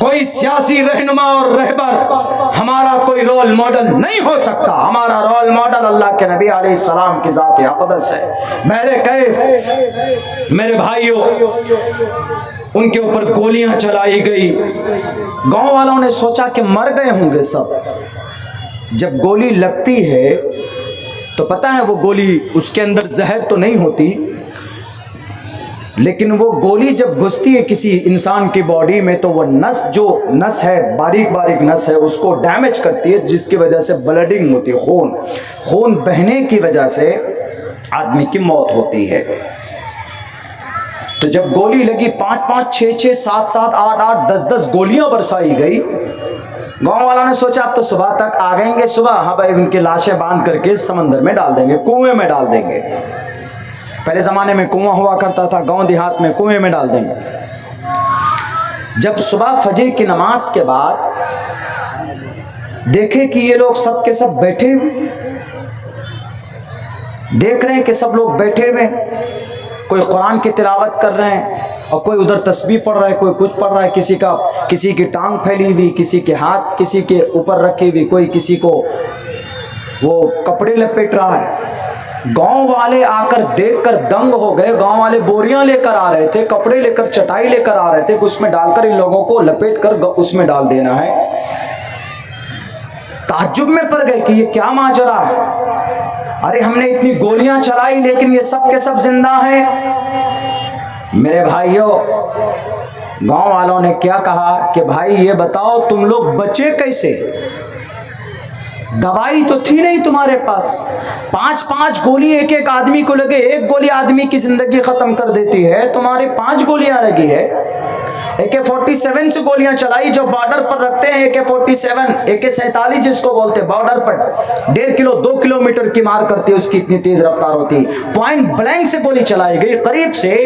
کوئی سیاسی رہنما اور رہبر ہمارا کوئی رول ماڈل نہیں ہو سکتا. ہمارا رول ماڈل اللہ کے نبی علیہ السلام کی ذات اقدس ہے. بہر کیف میرے بھائیوں، ان کے اوپر گولیاں چلائی گئی. گاؤں والوں نے سوچا کہ مر گئے ہوں گے سب. جب گولی لگتی ہے تو پتہ ہے وہ گولی، اس کے اندر زہر تو نہیں ہوتی، لیکن وہ گولی جب گھستی ہے کسی انسان کی باڈی میں تو وہ جو نس ہے، باریک باریک نس ہے، اس کو ڈیمیج کرتی ہے، جس کی وجہ سے بلڈنگ ہوتی ہے، خون بہنے کی وجہ سے آدمی کی موت ہوتی ہے. تو جب گولی لگی 5-5 6-6 7-7 8-8 10-10 گولیاں برسائی گئی. گاؤں والوں نے سوچا اب تو صبح تک آ گئیں گے. صبح ہاں بھائی ان کی لاشیں باندھ کر کے سمندر میں ڈال دیں گے، کنویں میں ڈال دیں گے. پہلے زمانے میں کنواں ہوا کرتا تھا، گاؤں دیہات میں کنویں میں ڈال دیں گے. جب صبح فجر کی نماز کے بعد دیکھے کہ یہ لوگ سب کے سب بیٹھے ہوئے، دیکھ رہے ہیں کہ سب لوگ بیٹھے ہوئے، کوئی قرآن کی تلاوت کر رہے ہیں اور کوئی ادھر تسبیح پڑھ رہا ہے، کوئی کچھ پڑھ رہا ہے، کسی کی ٹانگ پھیلی ہوئی، کسی کے ہاتھ کسی کے اوپر رکھی ہوئی، کوئی کسی کو وہ کپڑے لپیٹ رہا ہے. گاؤں والے آ کر دیکھ کر دنگ ہو گئے. گاؤں والے بوریاں لے کر آ رہے تھے، کپڑے لے کر، چٹائی لے کر آ رہے تھے کہ اس میں ڈال کر ان لوگوں کو لپیٹ کر اس میں ڈال دینا ہے. تعجب میں پڑ گئے کہ یہ کیا ماجرا ہے. ارے ہم نے اتنی گولیاں چلائی لیکن یہ سب کے سب زندہ ہیں. میرے بھائیوں، گاؤں والوں نے کیا کہا کہ بھائی یہ بتاؤ تم لوگ بچے کیسے؟ دوائی تو تھی نہیں تمہارے پاس. 5-5 گولی ایک آدمی کو لگے، ایک گولی آدمی کی زندگی ختم کر دیتی ہے، تمہارے 5 گولیاں لگی ہے. AK-47 سے گولیاں چلائی جو بارڈر پر رکھتے ہیں. AK-47 AK-47 جس کو بولتے ہیں، بارڈر پر 1.5 کلو 2 کلومیٹر کی مار کرتی ہے، اس کی اتنی تیز رفتار ہوتی. پوائنٹ بلینک سے گولی چلائی گئی قریب سے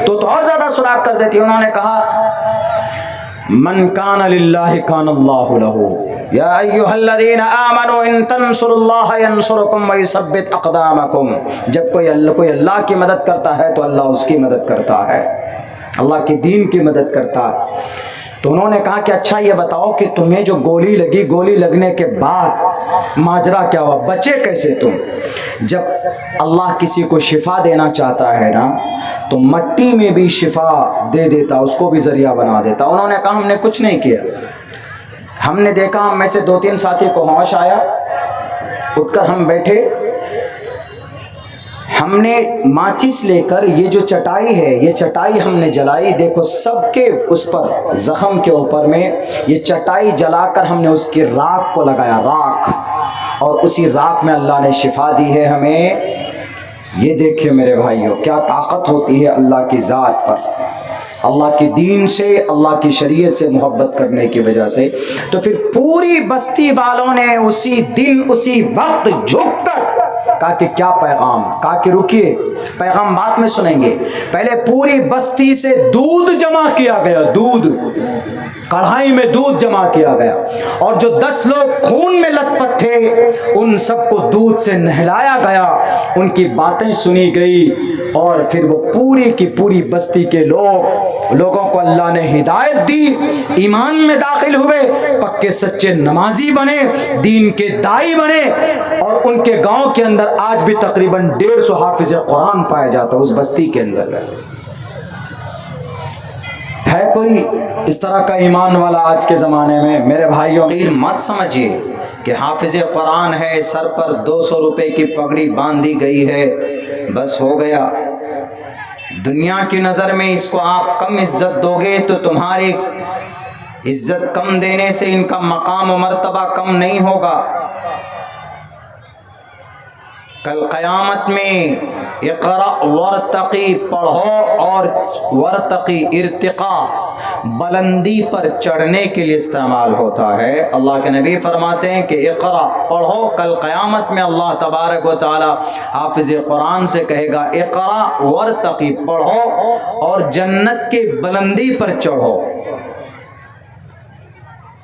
تو اور زیادہ سوراخ کر دیتی. انہوں نے کہا من کان للہ کان اللہ لہ، یا ایھا الذین آمنوا ان تنصروا اللہ ینصرکم ویثبت اقدامکم. جب کوئی اللہ کی مدد کرتا ہے تو اللہ اس کی مدد کرتا ہے، اللہ کے دین کی مدد کرتا. تو انہوں نے کہا کہ اچھا یہ بتاؤ کہ تمہیں جو گولی لگی، گولی لگنے کے بعد ماجرا کیا ہوا، بچے کیسے تم؟ جب اللہ کسی کو شفا دینا چاہتا ہے نا تو مٹی میں بھی شفا دے دیتا، اس کو بھی ذریعہ بنا دیتا. انہوں نے کہا ہم نے کچھ نہیں کیا. ہم نے دیکھا، ہم میں سے 2-3 ساتھی کو ہوش آیا، اٹھ کر ہم بیٹھے. ہم نے ماچس لے کر یہ جو چٹائی ہے، یہ چٹائی ہم نے جلائی. دیکھو سب کے اس پر زخم کے اوپر میں یہ چٹائی جلا کر ہم نے اس کی راکھ کو لگایا، راکھ، اور اسی راکھ میں اللہ نے شفا دی ہے ہمیں. یہ دیکھیں میرے بھائیوں کیا طاقت ہوتی ہے اللہ کی ذات پر، اللہ کے دین سے، اللہ کی شریعت سے محبت کرنے کی وجہ سے. تو پھر پوری بستی والوں نے اسی دن اسی وقت جھک کر کہا کہ کیا پیغام، کہا کہ رکیے پیغام بعد میں سنیں گے، پہلے پوری بستی سے دودھ جمع کیا گیا. دودھ کڑھائی میں دودھ جمع کیا گیا اور جو 10 لوگ خون میں لت پت تھے ان سب کو دودھ سے نہلایا گیا، ان کی باتیں سنی گئی. اور پھر وہ پوری کی پوری بستی کے لوگوں کو اللہ نے ہدایت دی، ایمان میں داخل ہوئے، پکے سچے نمازی بنے، دین کے دائی بنے. اور ان کے گاؤں کے اندر آج بھی تقریباً 150 حافظ قرآن پایا جاتا ہے اس بستی کے اندر. ہے کوئی اس طرح کا ایمان والا آج کے زمانے میں؟ میرے بھائیوں غیر مت سمجھیے کہ حافظ قرآن ہے، سر پر 200 روپے کی پگڑی باندھی گئی ہے، بس ہو گیا. دنیا کی نظر میں اس کو آپ کم عزت دو گے تو تمہاری عزت کم دینے سے ان کا مقام و مرتبہ کم نہیں ہوگا. کل قیامت میں اقرأ ورتقی پڑھو، اور ورتقی ارتقاء بلندی پر چڑھنے کے لیے استعمال ہوتا ہے. اللہ کے نبی فرماتے ہیں کہ اقرأ پڑھو، کل قیامت میں اللہ تبارک و تعالی حافظ قرآن سے کہے گا اقرأ ورتقی پڑھو اور جنت کی بلندی پر چڑھو.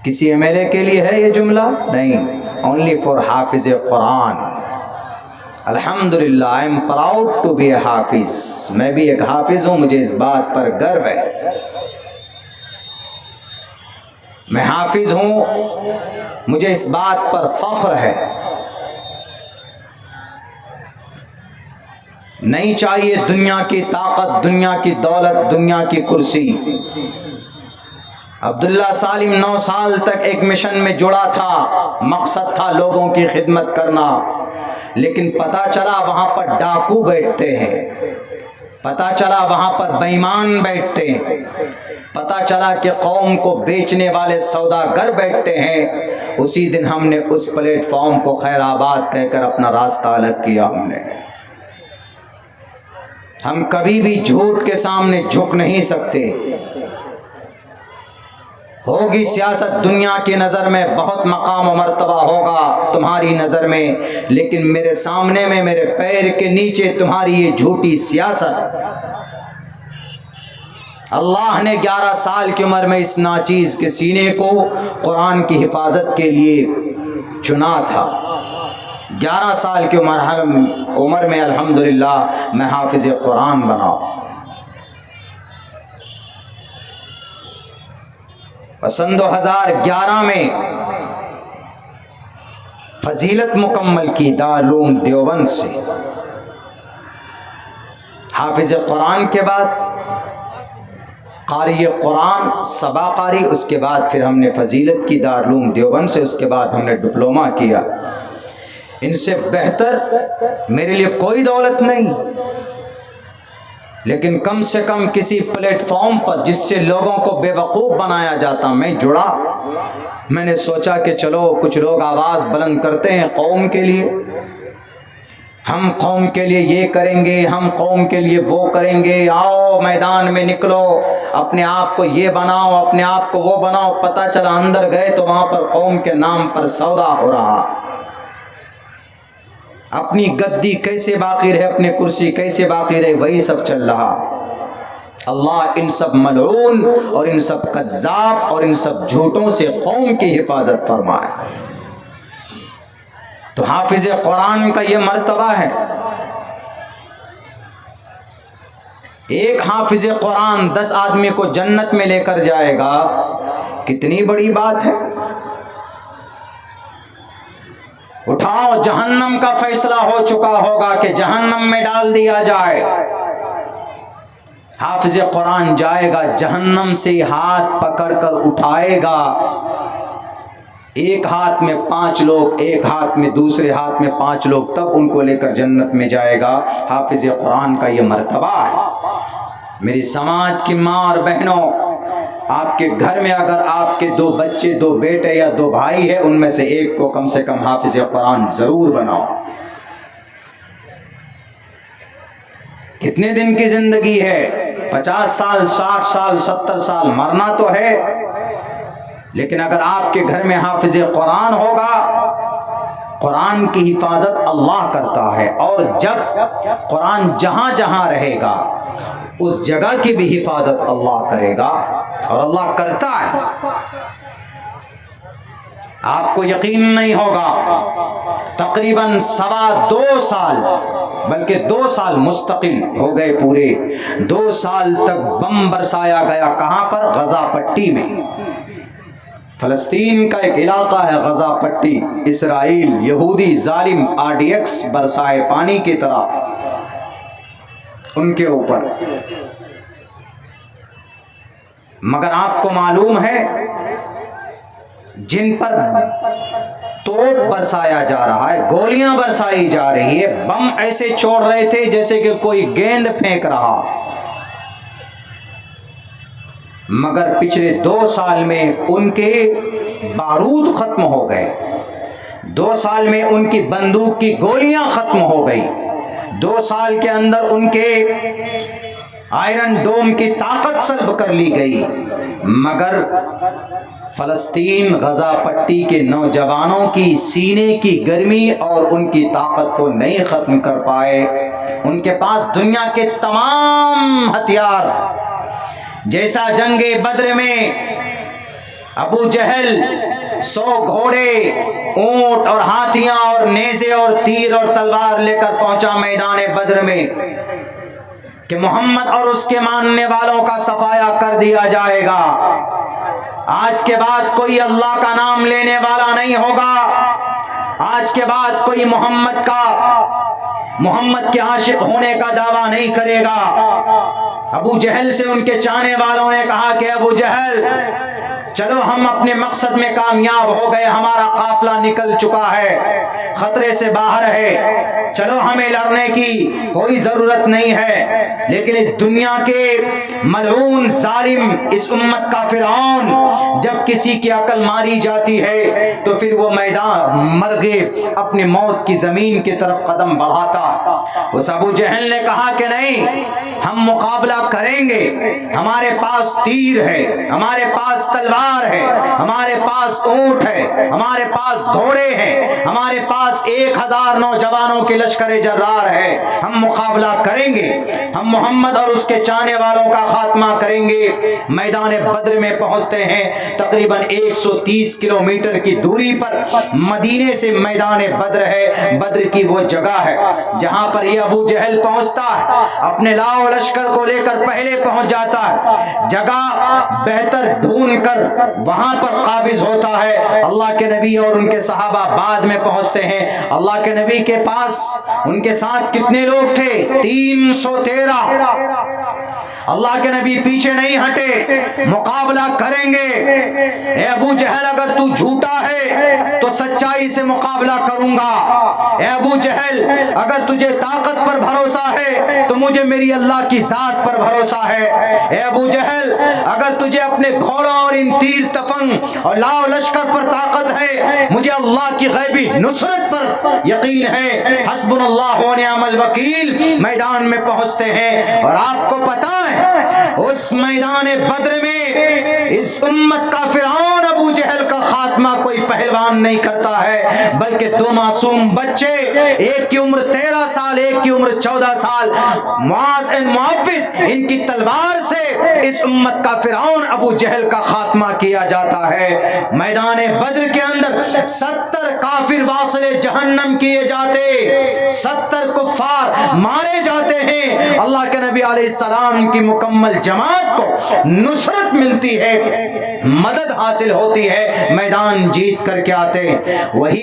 کسی MLA کے لیے ہے یہ جملہ؟ نہیں، اونلی فار حافظ قرآن. الحمدللہ I am proud to be a hafiz. میں بھی ایک حافظ ہوں، مجھے اس بات پر گرو ہے. میں حافظ ہوں، مجھے اس بات پر فخر ہے. نہیں چاہیے دنیا کی طاقت، دنیا کی دولت، دنیا کی کرسی. عبداللہ سالم 9 سال تک ایک مشن میں جڑا تھا، مقصد تھا لوگوں کی خدمت کرنا، لیکن پتہ چلا وہاں پر ڈاکو بیٹھتے ہیں، پتہ چلا وہاں پر بے ایمان بیٹھتے ہیں، پتہ چلا کہ قوم کو بیچنے والے سوداگر بیٹھتے ہیں. اسی دن ہم نے اس پلیٹ فارم کو خیر آباد کہہ کر اپنا راستہ الگ کیا. ہم کبھی بھی جھوٹ کے سامنے جھک نہیں سکتے. ہوگی سیاست دنیا کی نظر میں بہت مقام و مرتبہ ہوگا تمہاری نظر میں، لیکن میرے سامنے میں، میرے پیر کے نیچے تمہاری یہ جھوٹی سیاست. اللہ نے 11 سال کی عمر میں اس ناچیز کے سینے کو قرآن کی حفاظت کے لیے چنا تھا. 11 سال کی عمر میں الحمدللہ میں حافظ قرآن بنا. سن 2011 میں فضیلت مکمل کی دارالعلوم دیوبند سے. حافظ قرآن کے بعد قاری قرآن، سبا قاری، اس کے بعد پھر ہم نے فضیلت کی دارالعلوم دیوبند سے، اس کے بعد ہم نے ڈپلومہ کیا. ان سے بہتر میرے لیے کوئی دولت نہیں، لیکن کم سے کم کسی پلیٹ فارم پر جس سے لوگوں کو بے وقوف بنایا جاتا میں جڑا. میں نے سوچا کہ چلو کچھ لوگ آواز بلند کرتے ہیں قوم کے لیے، ہم قوم کے لیے یہ کریں گے، ہم قوم کے لیے وہ کریں گے، آؤ میدان میں نکلو، اپنے آپ کو یہ بناؤ، اپنے آپ کو وہ بناؤ. پتہ چلا اندر گئے تو وہاں پر قوم کے نام پر سودا ہو رہا. اپنی گدی کیسے باقی رہے، اپنی کرسی کیسے باقی رہے، وہی سب چل رہا. اللہ ان سب ملعون اور ان سب کذاب اور ان سب جھوٹوں سے قوم کی حفاظت فرمائے. تو حافظ قرآن کا یہ مرتبہ ہے. ایک حافظ قرآن 10 آدمی کو جنت میں لے کر جائے گا، کتنی بڑی بات ہے. اٹھاؤ، جہنم کا فیصلہ ہو چکا ہوگا کہ جہنم میں ڈال دیا جائے. حافظ قرآن جائے گا، جہنم سے ہاتھ پکڑ کر اٹھائے گا. ایک ہاتھ میں 5 لوگ، ایک ہاتھ میں، دوسرے ہاتھ میں 5 لوگ، تب ان کو لے کر جنت میں جائے گا. حافظ قرآن کا یہ مرتبہ ہے. میری سماج کی ماں اور بہنوں، آپ کے گھر میں اگر آپ کے 2 بچے، 2 بیٹے یا 2 بھائی ہیں، ان میں سے ایک کو کم سے کم حافظ قرآن ضرور بناؤ. کتنے دن کی زندگی ہے؟ 50 سال، 60 سال، 70 سال، مرنا تو ہے. لیکن اگر آپ کے گھر میں حافظ قرآن ہوگا، قرآن کی حفاظت اللہ کرتا ہے، اور جب قرآن جہاں جہاں رہے گا اس جگہ کی بھی حفاظت اللہ کرے گا، اور اللہ کرتا ہے. آپ کو یقین نہیں ہوگا، تقریباً 2.25 سال، بلکہ 2 سال مستقل ہو گئے پورے. 2 سال تک بم برسایا گیا. کہاں پر؟ غزہ پٹی میں. فلسطین کا ایک علاقہ ہے غزہ پٹی. اسرائیل، یہودی ظالم RDX برسائے پانی کی طرح ان کے اوپر. مگر آپ کو معلوم ہے جن پر توپ برسایا جا رہا ہے، گولیاں برسائی جا رہی ہے، بم ایسے چھوڑ رہے تھے جیسے کہ کوئی گیند پھینک رہا. مگر پچھلے 2 سال میں ان کے بارود ختم ہو گئے. 2 سال میں ان کی بندوق کی گولیاں ختم ہو گئی. 2 سال کے اندر ان کے آئرن ڈوم کی طاقت سلب کر لی گئی. مگر فلسطین، غزہ پٹی کے نوجوانوں کی سینے کی گرمی اور ان کی طاقت کو نہیں ختم کر پائے. ان کے پاس دنیا کے تمام ہتھیار، جیسا جنگ بدر میں ابو جہل 100 گھوڑے، اونٹ اور ہاتھیاں اور نیزے اور تیر اور تلوار لے کر پہنچا میدان بدر میں کہ محمد اور اس کے ماننے والوں کا صفایا کر دیا جائے گا. آج کے بعد کوئی اللہ کا نام لینے والا نہیں ہوگا، آج کے بعد کوئی محمد کے عاشق ہونے کا دعویٰ نہیں کرے گا۔ ابو جہل سے ان کے چاہنے والوں نے کہا کہ ابو جہل چلو ہم اپنے مقصد میں کامیاب ہو گئے، ہمارا قافلہ نکل چکا ہے، خطرے سے باہر ہے، چلو ہمیں لڑنے کی کوئی ضرورت نہیں ہے۔ لیکن اس دنیا کے ملعون ظالم، اس امت کا فرعون جب کسی کی عقل ماری جاتی ہے تو پھر وہ میدان مرغے اپنے موت کی زمین کی طرف قدم بڑھاتا۔ اس ابو جہل نے کہا کہ نہیں، ہم مقابلہ کریں گے، ہمارے پاس تیر ہے، ہمارے پاس تلوار ہے، ہمارے پاس اونٹ ہے، ہمارے پاس گھوڑے ہیں، ہمارے پاس 1000 نوجوانوں کے لشکر جرار ہے، ہم مقابلہ کریں گے، ہم محمد اور اس کے چاہنے والوں کا خاتمہ کریں گے۔ میدان بدر میں پہنچتے ہیں، تقریباً 130 کلومیٹر کی دوری پر مدینے سے میدان بدر ہے۔ بدر کی وہ جگہ ہے جہاں پر یہ ابو جہل پہنچتا ہے، اپنے لاؤ لشکر کو لے کر پہلے پہنچ جاتا ہے، جگہ بہتر ڈھونڈ کر وہاں پر قابض ہوتا ہے۔ اللہ کے نبی اور ان کے صحابہ بعد میں پہنچتے ہیں۔ اللہ کے نبی کے پاس ان کے ساتھ کتنے لوگ تھے؟ 313۔ اللہ کے نبی پیچھے نہیں ہٹے، مقابلہ کریں گے۔ اے ابو جہل اگر تو جھوٹا ہے تو سچائی سے مقابلہ کروں گا، اے ابو جہل اگر تجھے طاقت پر بھروسہ ہے تو مجھے میری اللہ کی ذات پر بھروسہ ہے، اے ابو جہل اگر تجھے اپنے گھوڑوں اور ان تیر تفنگ اور لاؤ لشکر پر طاقت ہے، مجھے اللہ کی غیبی نصرت پر یقین ہے۔ حسبنا اللہ و نعم الوکیل۔ میدان میں پہنچتے ہیں اور آپ کو پتا ہے اس میدان بدر میں اس امت کا فرعون ابو جہل کا خاتمہ کوئی پہلوان نہیں کرتا ہے، بلکہ 2 معصوم بچے، ایک کی عمر 13 سال، ایک کی عمر 14 سال، معاذ بن معوذ، ان کی تلوار سے اس امت کا فرعون ابو جہل کا خاتمہ کیا جاتا ہے۔ میدان بدر کے اندر 70 کافر واصل جہنم کیے جاتے، 70 کفار مارے جاتے ہیں۔ اللہ کے نبی علیہ السلام کی مکمل جماعت کو نصرت ملتی ہے، مدد حاصل ہوتی ہے، میدان جیت کر کے آتے۔ وہی